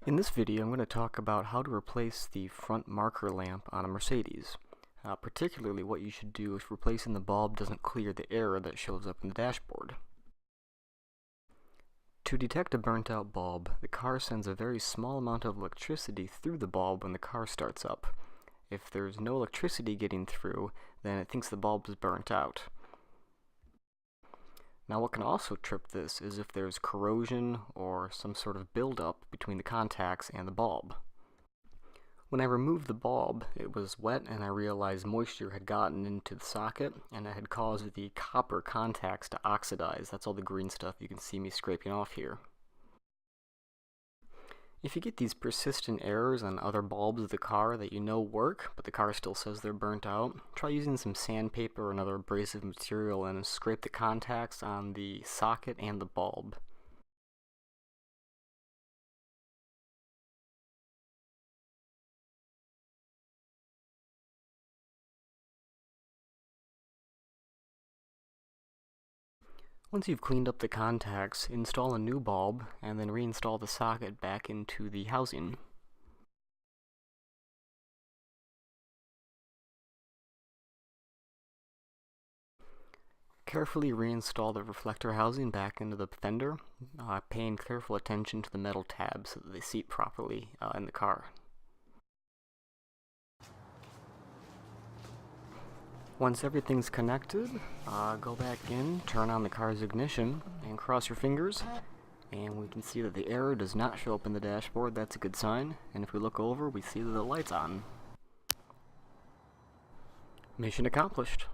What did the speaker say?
In this video, I'm going to talk about how to replace the front marker lamp on a Mercedes. Particularly what you should do if replacing the bulb doesn't clear the error that shows up in the dashboard. To detect a burnt out bulb, the car sends a very small amount of electricity through the bulb when the car starts up. If there's no electricity getting through, then it thinks the bulb is burnt out. Now what can also trip this is if there's corrosion or some sort of buildup between the contacts and the bulb. When I removed the bulb, it was wet and I realized moisture had gotten into the socket and it had caused the copper contacts to oxidize. That's all the green stuff you can see me scraping off here. If you get these persistent errors on other bulbs of the car that you know work, but the car still says they're burnt out, try using some sandpaper or another abrasive material and scrape the contacts on the socket and the bulb. Once you've cleaned up the contacts, install a new bulb and then reinstall the socket back into the housing. Carefully reinstall the reflector housing back into the fender, paying careful attention to the metal tabs so that they seat properly in the car. Once everything's connected, go back in, turn on the car's ignition, and cross your fingers. And we can see that the error does not show up in the dashboard. That's a good sign. And if we look over, we see that the light's on. Mission accomplished.